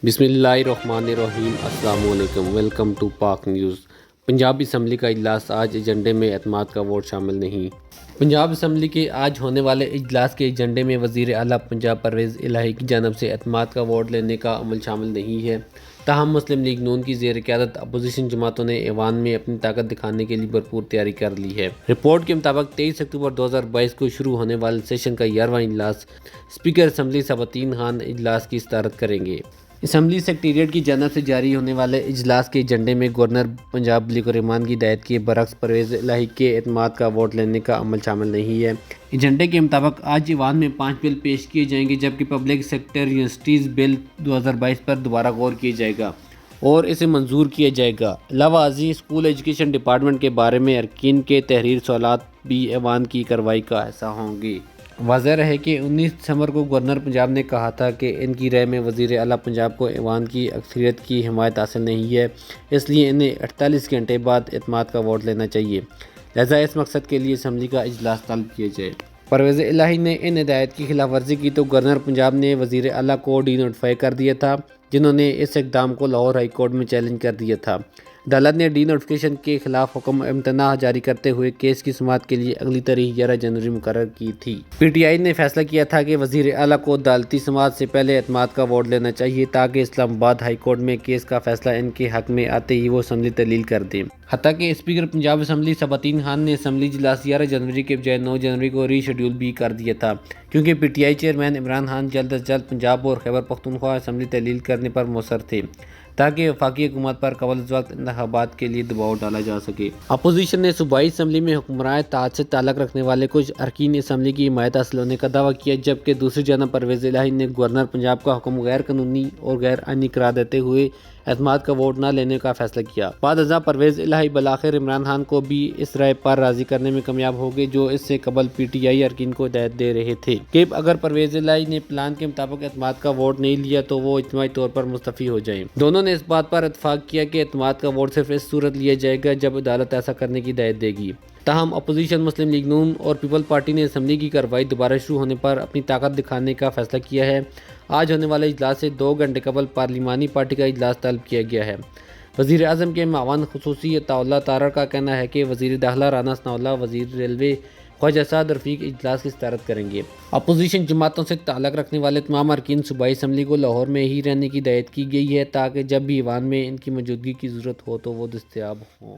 بسم اللہ الرحمن الرحیم۔ السلام علیکم، ویلکم ٹو پاک نیوز۔ پنجاب اسمبلی کا اجلاس آج ایجنڈے میں اعتماد کا ووٹ شامل نہیں۔ پنجاب اسمبلی کے آج ہونے والے اجلاس کے ایجنڈے میں وزیر اعلیٰ پنجاب پرویز الہی کی جانب سے اعتماد کا ووٹ لینے کا عمل شامل نہیں ہے۔ تاہم مسلم لیگ نون کی زیر قیادت اپوزیشن جماعتوں نے ایوان میں اپنی طاقت دکھانے کے لیے بھرپور تیاری کر لی ہے۔ رپورٹ کے مطابق 23 اکتوبر 2022 کو شروع ہونے والے سیشن کا 11واں اجلاس اسپیکر اسمبلی صباطین خان اجلاس کی صدارت کریں گے۔ اسمبلی سیکریٹریٹ کی جانب سے جاری ہونے والے اجلاس کے ایجنڈے میں گورنر پنجاب ملک الرحمان کی ہدایت کے برعکس پرویز الہی کے اعتماد کا ووٹ لینے کا عمل شامل نہیں ہے۔ ایجنڈے کے مطابق آج ایوان میں 5 بل پیش کیے جائیں گے، جبکہ پبلک سیکٹر یونیورسٹیز بل 2022 پر دوبارہ غور کیا جائے گا اور اسے منظور کیا جائے گا۔ علاوہ ازیں اسکول ایجوکیشن ڈپارٹمنٹ کے بارے میں اراکین کے تحریر سوالات بھی ایوان کی کارروائی کا حصہ ہوں گے۔ واضح رہے کہ 19 دسمبر کو گورنر پنجاب نے کہا تھا کہ ان کی رائے میں وزیر اعلیٰ پنجاب کو ایوان کی اکثریت کی حمایت حاصل نہیں ہے، اس لیے انہیں 48 گھنٹے بعد اعتماد کا ووٹ لینا چاہیے، لہذا اس مقصد کے لیے اسمبلی کا اجلاس طلب کیا جائے۔ پرویز الہی نے ان ہدایات کی خلاف ورزی کی تو گورنر پنجاب نے وزیر اعلیٰ کو ڈی نوٹیفائی کر دیا تھا، جنہوں نے اس اقدام کو لاہور ہائی کورٹ میں چیلنج کر دیا تھا۔ عدالت نے ڈی نوٹیفیکیشن کے خلاف حکم امتناع جاری کرتے ہوئے کیس کی سماعت کے لیے اگلی تاریخ 11 جنوری مقرر کی تھی۔ پی ٹی آئی نے فیصلہ کیا تھا کہ وزیر اعلیٰ کو عدالتی سماعت سے پہلے اعتماد کا ووٹ لینا چاہیے تاکہ اسلام آباد ہائی کورٹ میں کیس کا فیصلہ ان کے حق میں آتے ہی وہ اسمبلی تحلیل کر دیں۔ حتیٰ کہ اسپیکر پنجاب اسمبلی صباطین خان نے اسمبلی اجلاس 11 جنوری کے بجائے 9 جنوری کو ری شیڈول بھی کر دیا تھا، کیونکہ P T I chairman Imran Khan جلد از جلد پنجاب اور خیبر پختونخوا اسمبلی تحلیل کرنے پر مصر تھے تاکہ وفاقی حکومت پر قبل از وقت انتخابات کے لیے دباؤ ڈالا جا سکے۔ اپوزیشن نے صوبائی اسمبلی میں حکمراں اتحاد سے تعلق رکھنے والے کچھ اراکین اسمبلی کی حمایت حاصل ہونے کا دعویٰ کیا، جبکہ دوسری جانب پرویز الہی نے گورنر پنجاب کا حکم غیر قانونی اور غیر آئینی قرار دیتے ہوئے اعتماد کا ووٹ نہ لینے کا فیصلہ کیا۔ بعد ازاں پرویز الہی بالآخر عمران خان کو بھی اس رائے پر راضی کرنے میں کامیاب ہو گئے جو اس سے قبل پی ٹی آئی اراکین کو ہدایت دے رہے تھے کہ اگر پرویز الہی نے پلان کے مطابق اعتماد کا ووٹ نہیں لیا تو وہ اجتماعی طور پر مستعفی ہو جائیں۔ دونوں نے اس بات پر اتفاق کیا کہ اعتماد کا ووٹ صرف اس صورت لیا جائے گا جب عدالت ایسا کرنے کی ہدایت دے گی۔ تاہم اپوزیشن مسلم لیگ نون اور پیپل پارٹی نے اسمبلی کی کارروائی دوبارہ شروع ہونے پر اپنی طاقت دکھانے کا فیصلہ کیا ہے۔ آج ہونے والے اجلاس سے 2 گھنٹے قبل پارلیمانی پارٹی کا اجلاس طلب کیا گیا ہے۔ وزیر اعظم کے معاون خصوصی عطا اللہ تارڑ کا کہنا ہے کہ وزیر داخلہ رانا ثناء اللہ، وزیر ریلوے خواجہ سعد رفیق اجلاس کی صدارت کریں گے۔ اپوزیشن جماعتوں سے تعلق رکھنے والے تمام اراکین صوبائی اسمبلی کو لاہور میں ہی رہنے کی ہدایت کی گئی ہے تاکہ جب بھی ایوان میں ان کی موجودگی کی ضرورت ہو تو وہ دستیاب ہوں۔